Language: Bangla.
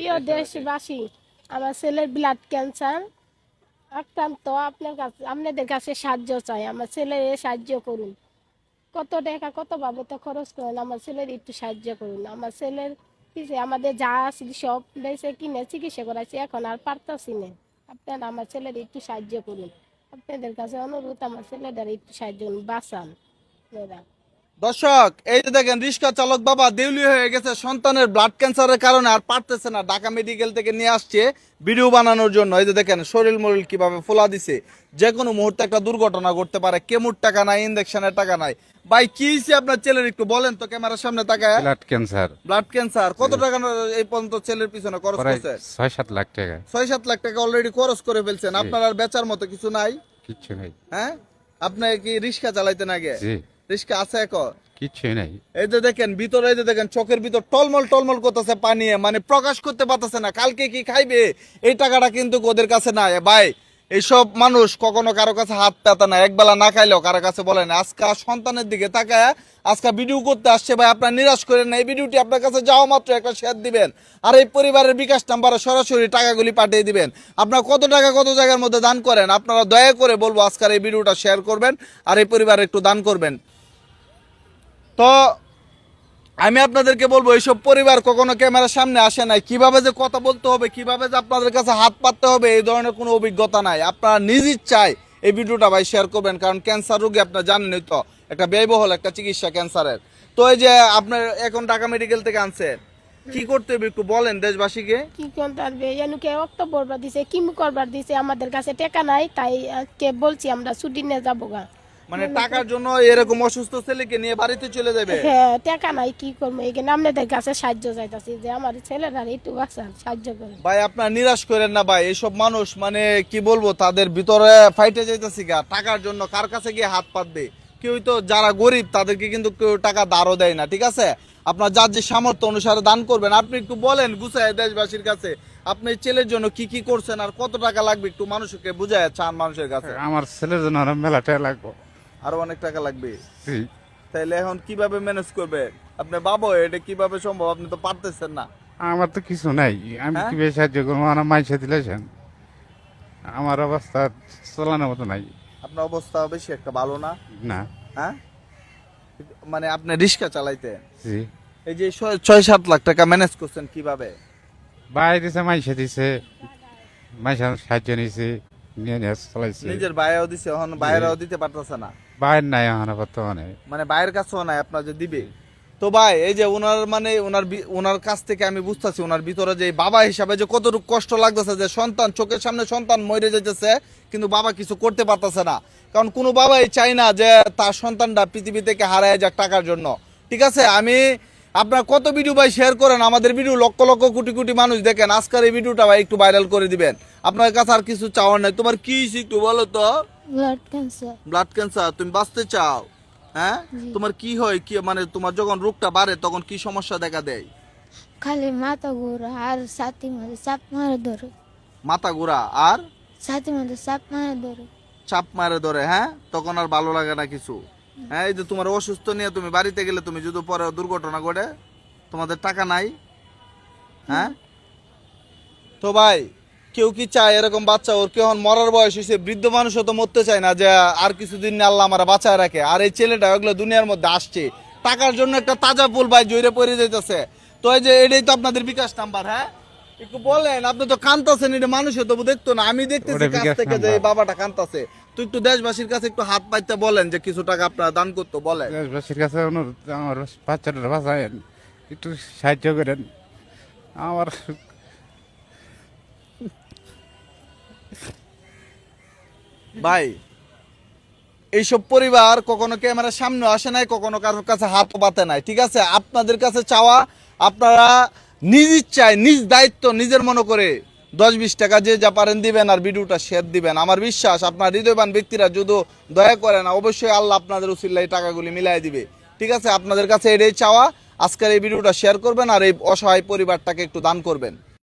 প্রিয় দেশবাসী, আমার ছেলের ব্লাড ক্যান্সার আক্রান্ত। আপনাদের কাছে সাহায্য চাই। আমার ছেলের সাহায্য করুন। কত টাকা কতভাবে তো খরচ করেন, আমার ছেলের একটু সাহায্য করুন। আমার ছেলের পিছিয়ে আমাদের যা আছে সব বেঁচে কিনে চিকিৎসা করাইছি, এখন আর পারতাছি না। আপনারা আমার ছেলের একটু সাহায্য করুন। আপনাদের কাছে অনুরোধ, আমার ছেলেদের একটু সাহায্য করুন, বাঁচান আপনারা। দর্শক, এই যে দেখেন রিক্সা চালক বাবা দেউলিয়া হয়ে গেছে সন্তানের ব্লাড ক্যান্সারের কারণে, আর পারতেছে না। ঢাকা মেডিকেল থেকে নিয়ে আসছে ভিডিও বানানোর জন্য। এই যে দেখেন শরীর মরিল কিভাবে ফোলা দিছে। যে কোনো মুহূর্তে একটা দুর্ঘটনা ঘটতে পারে। কেমোর টাকা নাই, ইনজেকশনের টাকা নাই। ভাই কি হয়েছে আপনার ছেলের একটু বলেন তো ক্যামেরার সামনে তাকায়। ব্লাড ক্যান্সার ব্লাড ক্যান্সার কত টাকা এই পর্যন্ত ছেলের পিছনে খরচ প্রায় করছে? 6-7 লাখ টাকা। 6-7 লাখ টাকা অলরেডি খরচ করে ফেলছেন। আপনার আর বেচার মতো কিছু নাই? কিচ্ছু নাই। হ্যাঁ, আপনি কি রিক্সা চালাইতেন আগে? জি, রিক্সা আছে এখন? কিচ্ছুই নাই। এই যে দেখেন ভিতরে, এই যে দেখেন চোখের ভিতর টলমল টলমল করতেছে পানি, মানে প্রকাশ করতে পারতেছে না। কালকে কি খাইবে এই টাকাটা কিন্তু ওদের কাছে নাই। ভাই এইসব মানুষ কখনো কারো কাছে হাত পাতা না, একবেলা না খাইলেও কারো কাছে বলে না। আজকে সন্তানের দিকে তাকায় আজকে ভিডিও করতে আসছে। ভাই আপনার নিরাশ করেন না। এই ভিডিওটি আপনার কাছে যাওয়া মাত্র একটা শেয়ার দিবেন, আর এই পরিবারের বিকাশ নাম্বারে সরাসরি টাকাগুলি পাঠিয়ে দিবেন। আপনার কত টাকা কত জায়গার মধ্যে দান করেন, আপনারা দয়া করে বলবো আজকের এই ভিডিওটা শেয়ার করবেন আর এই পরিবারে একটু দান করবেন। তো আমি আপনাদেরকে বলবো, এইসব পরিবার কখনো ক্যামেরার সামনে আসে নাই। কিভাবে যে কথা বলতে হবে, কিভাবে যে আপনাদের কাছে হাত পাততে হবে, এই ধরনের কোনো অভিজ্ঞতা নাই। আপনারা নিজ ইচ্ছায় এই ভিডিওটা ভাই শেয়ার করবেন, কারণ ক্যান্সার রোগী আপনারা জানেনই তো, একটা ব্যয়বহুল একটা চিকিৎসা ক্যান্সারের। তো এই যে আপনার এখন ঢাকা মেডিকেল থেকে আনছেন, কি করতে হবে একটু বলেন দেশবাসীকে। কি করতে পারবে, এনুকে অক্ত করবার দিছে, কিমু করবার দিছে। আমাদের কাছে টাকা নাই, তাই আজকে বলছি আমরা ছুটি নিয়ে যাবো গা। মানে টাকার জন্য এরকম অসুস্থ ছেলেকে নিয়ে বাড়িতে চলে যাবে? হ্যাঁ, টাকা নাই, কি করবো? এখানে আপনাদের কাছে সাহায্য চাইতেছি যে আমার ছেলেরা একটু বাঁচান, সাহায্য করেন। ভাই আপনার নিরাশ করেন না ভাই। এইসব মানুষ মানে কি বলবো, তাদের ভিতরে ফাইটে যাইতেছি গা টাকার জন্য। কার কাছে গিয়ে হাত পাতবে? কেউ তো যারা গরিব তাদেরকে কিন্তু কেউ টাকা দাঁড়ও দেয় না। ঠিক আছে, আপনার যার যে সামর্থ্য অনুসারে দান করবেন। আপনি একটু বলেন গুছায় দেশবাসীর কাছে আপনি ছেলের জন্য কি কি করছেন আর কত টাকা লাগবে, একটু মানুষকে বুঝায় চান মানুষের কাছে। আমার ছেলের জন্য আরো মেলা টাকা লাগবে। আরো অনেক টাকা লাগবে? জি। তাইলে এখন কিভাবে ম্যানেজ করবে? আপনি বাবা, এটা কিভাবে সম্ভব? আপনি তো পারতেছেন না। আমার তো কিছু নাই, আমি হ্যাঁ? কিভাবে সাহায্য করবো? আমার মাইসে দিলেছেন, আমার অবস্থা চলানোর মতো নাই। আপনার অবস্থা বেশি একটা ভালো না। না। হ্যাঁ, মানে আপনি রিক্সা চালাইতে জি। এই যে 6-7 লাখ টাকা ম্যানেজ করছেন কিভাবে? বাইরে দিছে, মাইসে দিছে, মাইসে সাহায্য নিয়েছে, নিয়ে নিয়ে চলাইছে। নিজের বাইরেও দিছে, এখন বাইরেও দিতে পারতেছে না। বাইর নাই এখন বর্তমানে। মানে বাইরের কাছেও নাই আপনার যে দিবে। তো ভাই এই যে ওনার মানে ওনার কাছ থেকে আমি বুঝতেছি ওনার ভিতরে যে বাবা হিসাবে যে কতটুকু কষ্ট লাগতেছে, যে সন্তান চোখের সামনে সন্তান মরে যেতেছে কিন্তু বাবা কিছু করতে পারতেছে না। কারণ কোনো বাবাই চায় না যে তার সন্তানটা পৃথিবী থেকে হারায় যাক টাকার জন্য। ঠিক আছে, আমি আপনার কত ভিডিও ভাই শেয়ার করেন, আমাদের ভিডিও লক্ষ লক্ষ কোটি কোটি মানুষ দেখেন। আজকের এই ভিডিওটা ভাই একটু ভাইরাল করে দিবেন। আপনার কাছে আর কিছু চাওয়ার নাই। তোমার কি হয়েছে একটু বলো তো? Blood cancer. ব্লাড ক্যান্সার, তুমি বাঁচতে চাও? হ্যাঁ, তোমার কি হয়, কি মানে তোমার যখন রোগটা বাড়ে তখন কি সমস্যা দেখা দেয়? খালি মাথা ঘোরা আর ছাতি মাঝে চাপ মারে ধরে। মাথা ঘোরা আর ছাতি মাঝে চাপ মারে ধরে। চাপ মারে ধরে? হ্যাঁ, তখন আর ভালো লাগে না কিছু? হ্যাঁ, এই যে তোমার অসুস্থ নিয়ে তুমি বাড়িতে গেলে, তুমি যদি পরে দুর্ঘটনা ঘটে, তোমাদের টাকা নাই। হ্যাঁ, তো ভাই কেউ কি চায় এরকম বাচ্চা? ওর কেউ মরার বয়স হয়েছে, বৃদ্ধ মানুষও তো মরতে চায় না যে আর কিছুদিন আল্লাহ আমার বাঁচায় রাখে। আর এই ছেলেটা ওগুলো দুনিয়ার মধ্যে আসছে টাকার জন্য, একটা তাজা ফুল ভাই জয়রে পড়ে যেতেছে। তো এই যে এটাই তো আপনাদের বিকাশ নাম্বার। হ্যাঁ, একটু বলেন। আপনি তো কান্তাছেন, এটা মানুষে তবু দেখতো না, আমি দেখতেছি ওটা কাছ বিকাশ থেকে যে এই নাম্বার। বাবাটা কান্তাছে। তো একটু দেশবাসীর কাছে একটু হাত পাইতে বলেন যে কিছু টাকা আপনারা দান করতে বলেন। দেশবাসীর কাছে অনুরোধ, আমার বাচ্চাটা বাঁচায়েন, একটু সাহায্য করেন। আমার ভাই এইসব পরিবার কখনো ক্যামেরার সামনে আসে নাই, কখনো কারোর কাছে হাত পাতে নাই। ঠিক আছে, আপনাদের কাছে চাওয়া আপনারা নিজ ইচ্ছায় নিজ দায়িত্ব নিজের মনে করে 10-20 টাকা যে যা পারেন দিবেন আর ভিডিওটা শেয়ার দিবেন। আমার বিশ্বাস আপনার হৃদয়বান ব্যক্তিরা যদি দয়া করেন, অবশ্যই আল্লাহ আপনাদের উসিলায় এই টাকাগুলি মিলাই দিবে। ঠিক আছে, আপনাদের কাছে এটাই চাওয়া। আজকের এই ভিডিওটা শেয়ার করবেন আর এই অসহায় পরিবারটাকে একটু দান করবেন।